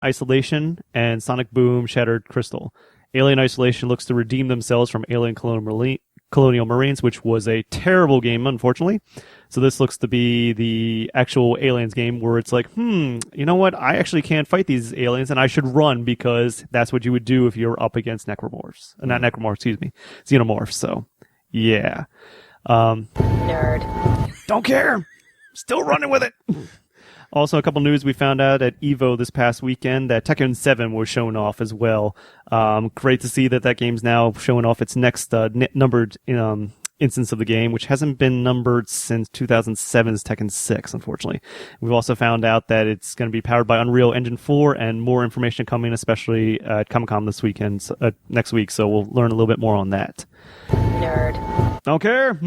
Isolation and Sonic Boom Shattered Crystal. Alien Isolation looks to redeem themselves from Alien Colonial Marines, which was a terrible game, unfortunately. So this looks to be the actual Aliens game where it's like, you know what? I actually can't fight these aliens, and I should run because that's what you would do if you're up against necromorphs. Not necromorphs, excuse me. Xenomorphs. So, yeah. Nerd. Don't care. Still running with it. Also, a couple news we found out at EVO this past weekend that Tekken 7 was shown off as well. Great to see that game's now showing off its next numbered instance of the game, which hasn't been numbered since 2007's Tekken 6, unfortunately. We've also found out that it's going to be powered by Unreal Engine 4, and more information coming, especially at Comiccon this weekend, next week, so we'll learn a little bit more on that. Nerd. Don't care.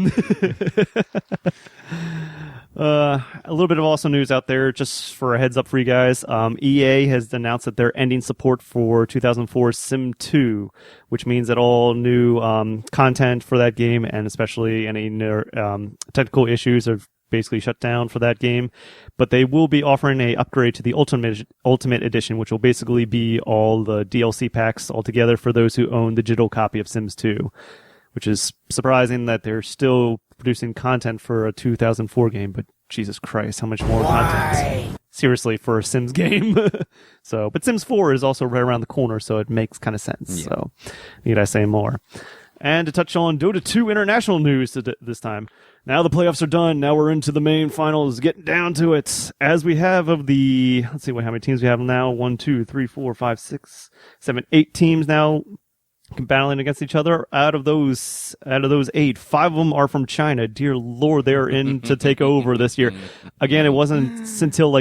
A little bit of also news out there, just for a heads up for you guys. EA has announced that they're ending support for 2004 Sim 2, which means that all new content for that game, and especially any technical issues, are basically shut down for that game. But they will be offering a upgrade to the Ultimate Edition, which will basically be all the DLC packs altogether for those who own the digital copy of Sims 2, which is surprising that they're still producing content for a 2004 game, but Jesus Christ, how much more content? Seriously, for a Sims game. But Sims 4 is also right around the corner, so it makes kind of sense. Yeah. So, need I say more? And to touch on Dota 2 international news this time. Now the playoffs are done. Now we're into the main finals, getting down to it. As we have of the, let's see how many teams we have now. 1, 2, 3, 4, 5, 6, 7, 8 teams now battling against each other. Out of those 8, 5 of them are from China. Dear Lord, they're in to take over this year. Again, it wasn't until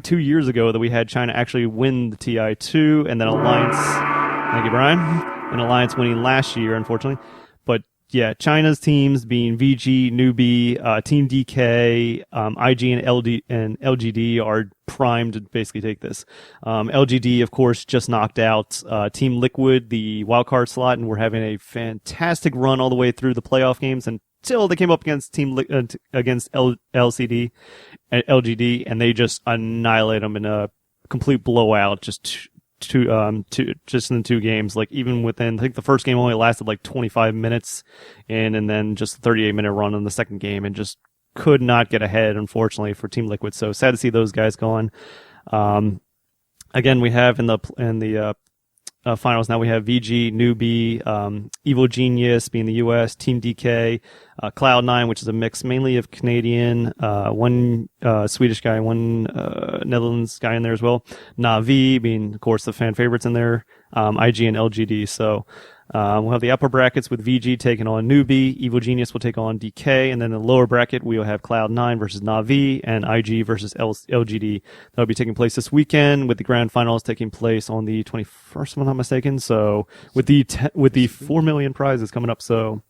2 years ago that we had China actually win the TI2, and then Alliance. Thank you, Brian. And Alliance winning last year, unfortunately. But yeah, China's teams being VG, Newbie, Team DK, IG, and LGD are primed to basically take this. LGD, of course, just knocked out Team Liquid, the wildcard slot, and we're having a fantastic run all the way through the playoff games until they came up against LCD and LGD, and they just annihilate them in a complete blowout. Just in 2 games. Like, even within, I think the first game only lasted like 25 minutes and then just a 38-minute run in the second game, and just could not get ahead, unfortunately, for Team Liquid. So sad to see those guys gone. Again, we have in the finals now, we have VG, Newbie, Evil Genius being the US, Team DK, Cloud9, which is a mix mainly of Canadian, one Swedish guy, one Netherlands guy in there as well. Na'Vi being, of course, the fan favorites in there, IG and LGD. So we'll have the upper brackets with VG taking on Newbie, Evil Genius will take on DK, and then the lower bracket we will have Cloud9 versus Na'Vi and IG versus LGD. That'll be taking place this weekend, with the grand finals taking place on the 21st, if I'm not mistaken. So with the 4 million prizes coming up, so.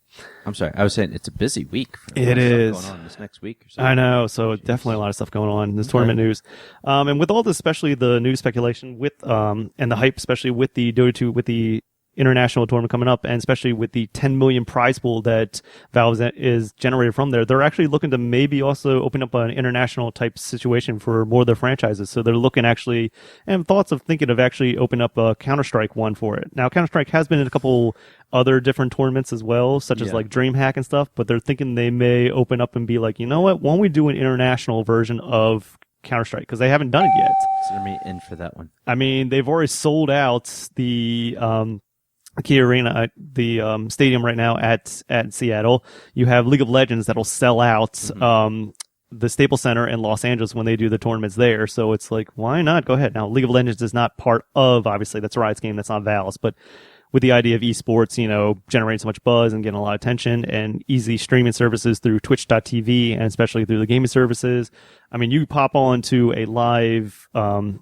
I'm sorry, I was saying it's a busy week. It is going on this next week or so. I know, so definitely a lot of stuff going on in this tournament news. And with all this, especially the news speculation with and the hype, especially with the Dota 2, with the international tournament coming up, and especially with the 10 million prize pool that Valve is generated from there, they're actually looking to maybe also open up an international type situation for more of their franchises. So they're looking actually, and thoughts of thinking of actually opening up a Counter-Strike one for it. Now, Counter-Strike has been in a couple other different tournaments as well, such as like DreamHack and stuff, but they're thinking they may open up and be like, you know what, why don't we do an international version of Counter-Strike, because they haven't done it yet. So me in for that one. I mean, they've already sold out the Key Arena, the stadium right now at Seattle. You have League of Legends that'll sell out the Staples Center in Los Angeles when they do the tournaments there. So it's like, why not? Go ahead. Now, League of Legends is not part of, obviously, that's Riot's game, that's not Valve's, but with the idea of esports, generating so much buzz and getting a lot of attention, and easy streaming services through Twitch.tv, and especially through the gaming services. I mean, you pop on to a live a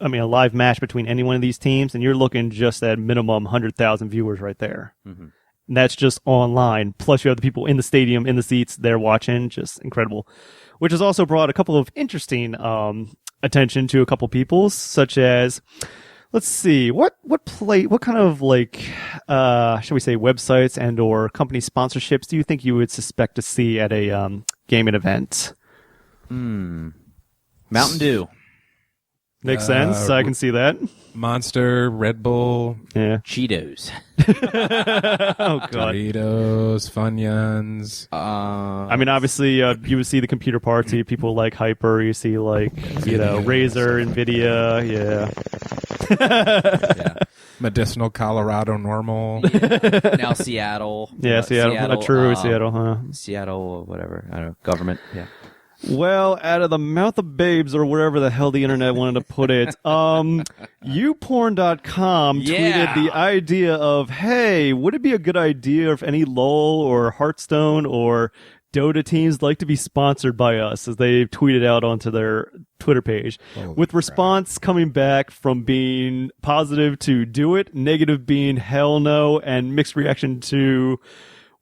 live match between any one of these teams, and you're looking just at minimum 100,000 viewers right there. Mm-hmm. And that's just online. Plus, you have the people in the stadium, in the seats, they're watching. Just incredible. Which has also brought a couple of interesting attention to a couple people, such as, let's see, what kind of shall we say, websites and or company sponsorships do you think you would suspect to see at a gaming event? Mountain Dew. Makes sense. I can see that. Monster, Red Bull, Yeah. Cheetos. Oh god. Doritos, Funyuns. I mean, obviously, you would see the computer parts. You see people like Hyper. You see like Razer, Nvidia. Yeah. Medicinal Colorado Normal. Now Seattle. Yeah, Seattle. True, Seattle. Huh? Seattle, whatever. I don't know. Government. Yeah. Well, out of the mouth of babes, or wherever the hell the internet wanted to put it, youporn.com tweeted the idea of, hey, would it be a good idea if any LoL or Hearthstone or Dota teams like to be sponsored by us, as they tweeted out onto their Twitter page, with response coming back from being positive to do it, negative being hell no, and mixed reaction to,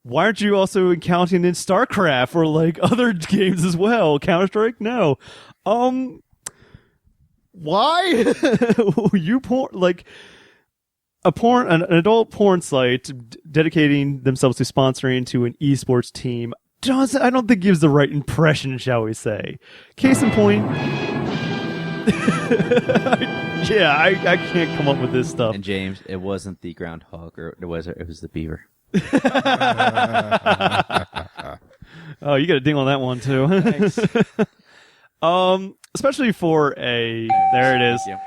why aren't you also counting in StarCraft or like other games as well? Counter-Strike? No. Why? You porn, like an adult porn site dedicating themselves to sponsoring to an esports team I don't think gives the right impression, shall we say. Case in point. Yeah, I can't come up with this stuff. And James, it wasn't the groundhog, or it was the beaver. Oh, you got a ding on that one too. Thanks. Especially for there it is. Yeah.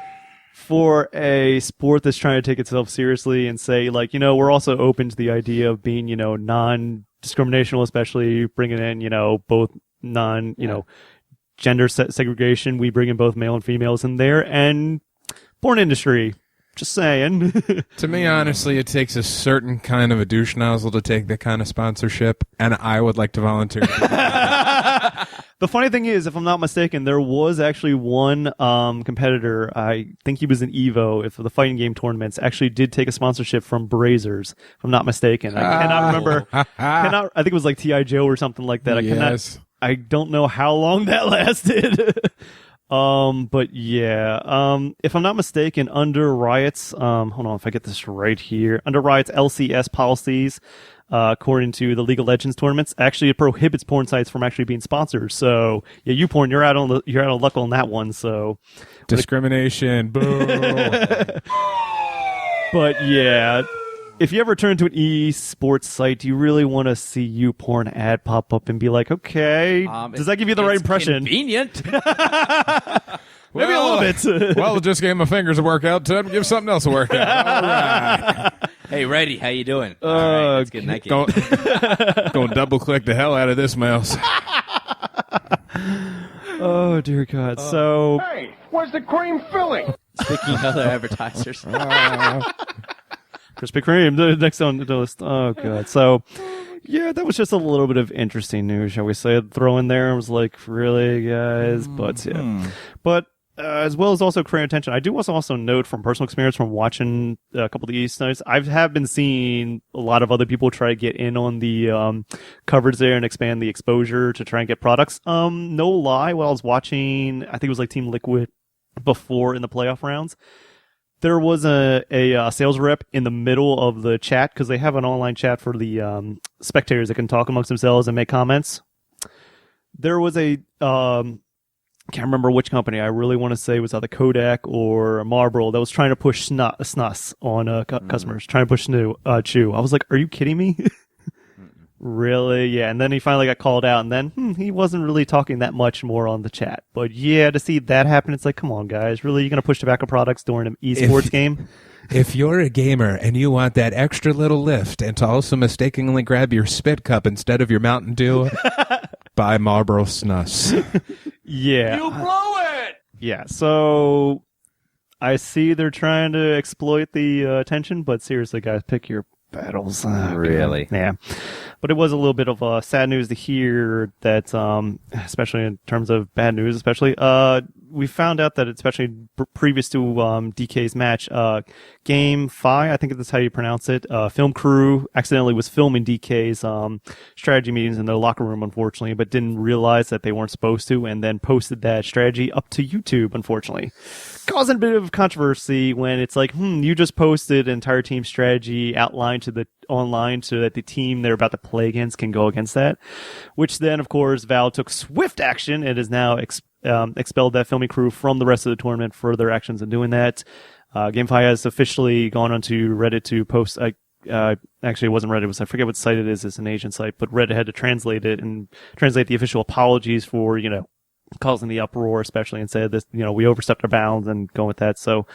For a sport that's trying to take itself seriously and say, like, we're also open to the idea of being, non-discriminational, especially bringing in, both gender segregation. We bring in both male and females in there, and porn industry. Just saying. To me, honestly, it takes a certain kind of a douche nozzle to take that kind of sponsorship, and I would like to volunteer. The funny thing is, if I'm not mistaken, there was actually one competitor, I think he was in EVO, if the fighting game tournaments, actually did take a sponsorship from Brazzers, if I'm not mistaken. I cannot remember. I think it was like T.I. Joe or something like that. Yes. I don't know how long that lasted. But yeah, if I'm not mistaken, under Riot's, hold on, if I get this right here, under Riot's LCS policies, according to the League of Legends tournaments, actually it prohibits porn sites from actually being sponsors. So yeah, YouPorn, you're out of luck on that one. So discrimination, boo. But yeah, if you ever turn to an esports site, do you really want to see YouPorn ad pop up and be like, okay, does that give you the right impression? Convenient. Maybe a little bit. Well, just gave my fingers a workout. Time to give something else a workout. All right. Hey, Reddy, how you doing? All right, let's get naked. Go double click the hell out of this mouse. Oh dear God! So, hey, where's the cream filling? Speaking of other advertisers. Krispy Kreme, the next on the list. Oh God! So, yeah, that was just a little bit of interesting news, shall we say? Throw in there. I was like, really, guys? But yeah, but. As well as also creating attention. I do also note from personal experience from watching a couple of these nights, I have been seeing a lot of other people try to get in on the coverage there and expand the exposure to try and get products. No lie, while I was watching, I think it was like Team Liquid before in the playoff rounds, there was a sales rep in the middle of the chat, because they have an online chat for the spectators that can talk amongst themselves and make comments. There was a can't remember which company. I really want to say it was either Kodak or Marlboro that was trying to push snus on customers, trying to push chew. I was like, are you kidding me? Really? Yeah. And then he finally got called out, and then he wasn't really talking that much more on the chat. But yeah, to see that happen, it's like, come on, guys. Really? You're going to push tobacco products during an esports game? If you're a gamer and you want that extra little lift and to also mistakenly grab your spit cup instead of your Mountain Dew, buy Marlboro Snus. Yeah. You blow it! Yeah, so I see they're trying to exploit the attention, but seriously, guys, pick your battles. Really? Yeah. But it was a little bit of sad news to hear that, especially in terms of bad news, especially, we found out that especially previous to DK's match, Game 5, I think that's how you pronounce it, film crew accidentally was filming DK's strategy meetings in their locker room, unfortunately, but didn't realize that they weren't supposed to, and then posted that strategy up to YouTube, unfortunately. Causing a bit of controversy when it's like, you just posted an entire team strategy outlined to the online so that the team they're about to play against can go against that. Which then, of course, Valve took swift action and is now expelled that filming crew from the rest of the tournament for their actions in doing that. GameFi has officially gone onto Reddit to post. Actually, it wasn't Reddit. I forget what site it is. It's an Asian site, but Reddit had to translate it and translate the official apologies for causing the uproar, especially, and said this. We overstepped our bounds and going with that. So,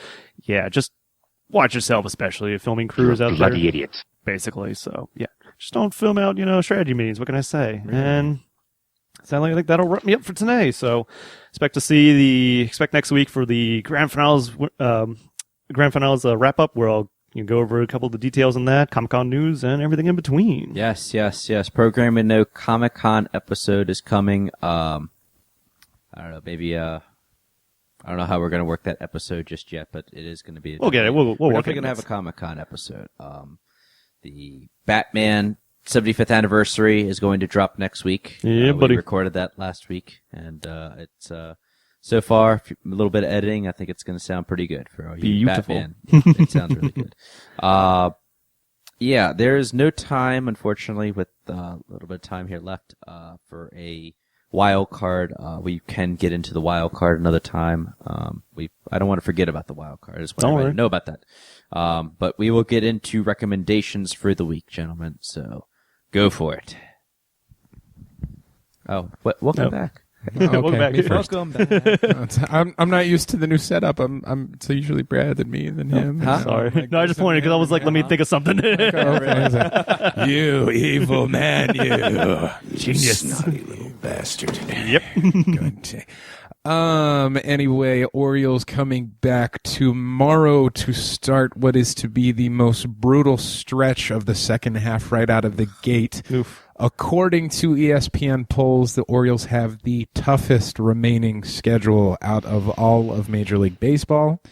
yeah, just watch yourself, especially if filming crews out there. Bloody idiots. Basically. So, yeah, just don't film out strategy meetings. What can I say? And sound like that'll wrap me up for today. So, expect next week for the grand finals. Wrap up where I'll go over a couple of the details on that, Comic-Con news, and everything in between. Yes. Program and No Comic-Con episode is coming. I don't know, maybe I don't know how we're going to work that episode just yet, but it is going to be. We'll get it. We're definitely working going to have a Comic-Con episode. The Batman 75th anniversary is going to drop next week. Yeah, buddy. We recorded that last week, and it's so far a little bit of editing. I think it's going to sound pretty good for all you Beautiful. Batman. It sounds really good. Yeah, there is no time, unfortunately, with a little bit of time here left for a wild card. We can get into the wild card another time. I don't want to forget about the wild card. I just want everybody to know about that. But we will get into recommendations for the week, gentlemen. So go for it. Oh, welcome back. Okay, Welcome back. me first. Welcome back. I'm not used to the new setup. It's usually Brad than me than him. Huh? Sorry. No, I just pointed because I was like, let me think of something. You evil man, you Genius. snotty little bastard. Yep. Anyway, Orioles coming back tomorrow to start what is to be the most brutal stretch of the second half right out of the gate. Oof. According to ESPN polls, the Orioles have the toughest remaining schedule out of all of Major League Baseball.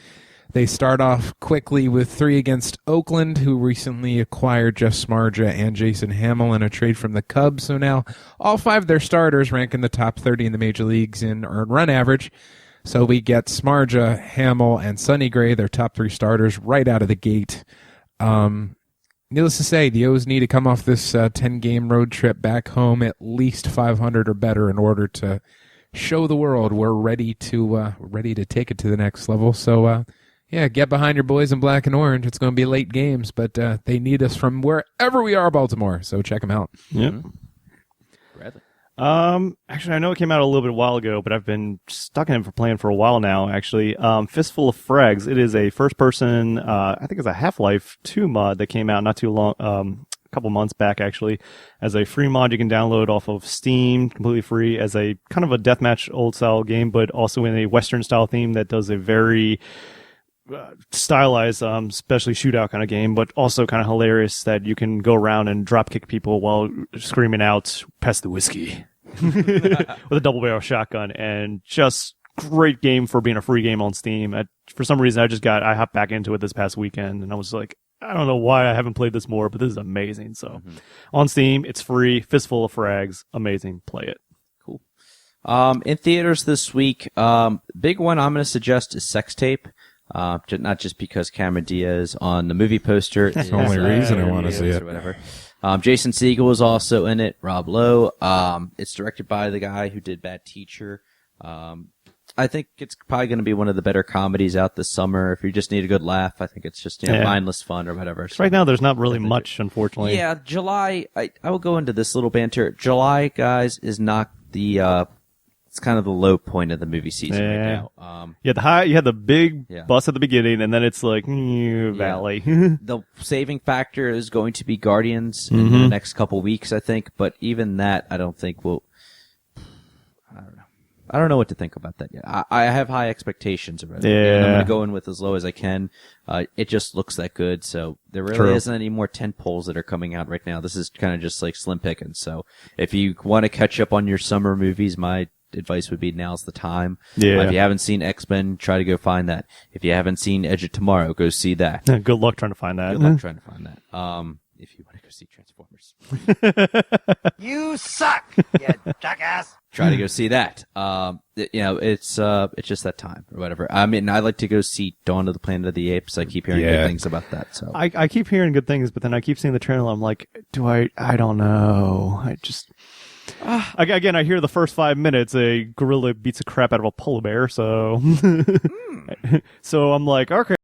They start off quickly with 3 against Oakland, who recently acquired Jeff Smarja and Jason Hamill in a trade from the Cubs. So now all 5 of their starters rank in the top 30 in the major leagues in earned run average. So we get Smarja, Hamill, and Sonny Gray, their top 3 starters, right out of the gate. Needless to say, the O's need to come off this 10-game road trip back home at least 500 or better in order to show the world we're ready to take it to the next level. So, yeah, get behind your boys in black and orange. It's going to be late games, but they need us from wherever we are, Baltimore. So check them out. Yep. Bradley. Actually, I know it came out a little bit while ago, but I've been stuck in it for playing for a while now, actually. Fistful of Frags. It is a first-person, I think it's a Half-Life 2 mod that came out not too long, a couple months back, actually, as a free mod you can download off of Steam, completely free, as a kind of a deathmatch old-style game, but also in a Western-style theme that does a very stylized, especially shootout kind of game, but also kind of hilarious that you can go around and drop kick people while screaming out, "Pass the whiskey," with a double barrel shotgun, and just great game for being a free game on Steam. For some reason, I hopped back into it this past weekend, and I was like, I don't know why I haven't played this more, but this is amazing. So on Steam, it's free, Fistful of Frags, amazing, play it. Cool. In theaters this week, big one I'm going to suggest is Sex Tape. Not just because Cameron Diaz on the movie poster. That's the only reason I want to see it. Or whatever. Jason Segel is also in it. Rob Lowe. It's directed by the guy who did Bad Teacher. I think it's probably going to be one of the better comedies out this summer. If you just need a good laugh, I think it's just mindless fun or whatever. So right now, there's not really much, unfortunately. Yeah, July. I will go into this little banter. July, guys, is not the. It's kind of the low point of the movie season right now. You had the big bus at the beginning, and then it's like valley. The saving factor is going to be Guardians in the next couple weeks, I think. But even that, I don't think will. I don't know. I don't know what to think about that yet. I have high expectations about it. Yeah. And I'm going to go in with as low as I can. It just looks that good. So there really isn't any more tentpoles that are coming out right now. This is kind of just like slim pickings. So if you want to catch up on your summer movies, my advice would be now's the time. Yeah. If you haven't seen X-Men, try to go find that. If you haven't seen Edge of Tomorrow, go see that. Good luck trying to find that. Good luck trying to find that. If you want to go see Transformers. You suck, you jackass. Try to go see that. It's just that time or whatever. I mean, I like to go see Dawn of the Planet of the Apes. I keep hearing good things about that. So I keep hearing good things, but then I keep seeing the trailer. I'm like, I don't know. Again, I hear the first 5 minutes a gorilla beats the crap out of a polar bear, so so I'm like, okay.